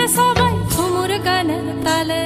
চাল্লাচ্ছে সবাই ঝুমুর গানের তালে।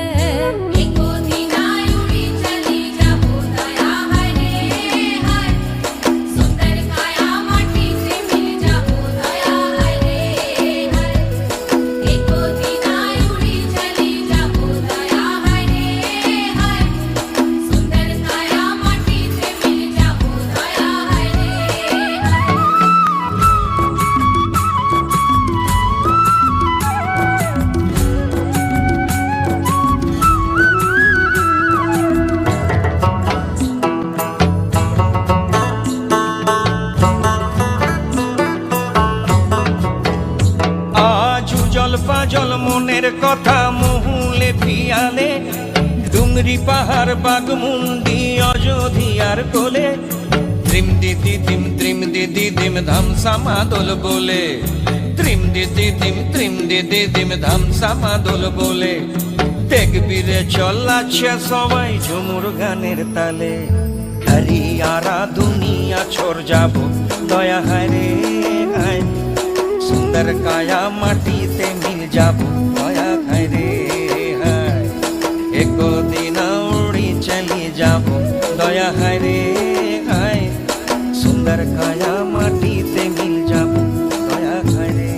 পাজল মনের কথা মহুলে পিয়ালে, ডুংরি পাহাড় বাগমুন্ডি অযোধিয়ার কোলে, ত্রিম দিদি দিম ধামসা মাদল বলে, ত্রিম দিদি দিম ধামসা মাদল বলে, দেখবি রে চল্লাচ্ছে সবাই ঝুমুর গানের তালে। হরিয়ারা দুনিয়া ছোড় যাব দয়া হায় রে হায়, সুন্দর কায়া মাটিতে মিল যাব দয়া খায় রে হায়, একদিন উড়ি চলি যাব দয়া হায় রে হায়, সুন্দর কায়া মাটিতে মিল যাব দয়া খায় রে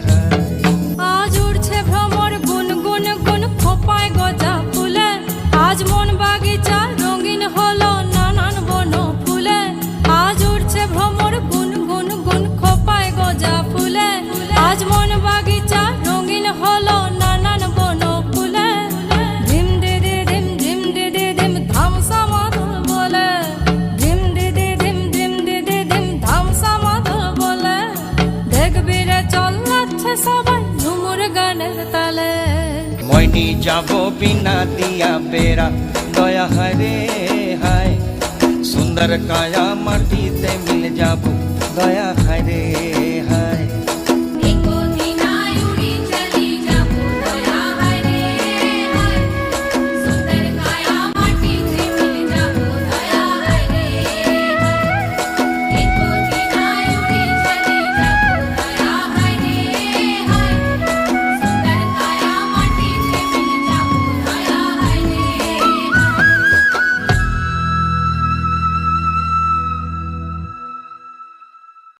হায়। আজ উড়ছে ভ্রমর গুন গুন গুন খোপায় গজা ফুলে, আজ মন বাগিচা রঙিন হলো নানান বন ফুলে। আজ উড়ছে ভ্রমর গুন গুন গুন খোপায় গজা ফুলে, আজ মন বাগিচা রঙিন হলো নানান বন ফুলে। ধিম দিদি দিম ধামসা মাদল বলে, ধিম দিদি দিম ধামসা মাদল বলে, দেখবি রে চল্লাচ্ছে সবাই ঝুমুর গানের তালে। মইনি যাব বিনা দিয়া বেড়া দয়া হায় রে হায়, সুন্দর কায়া মাটিতে মিল যাব দয়া হায় রে।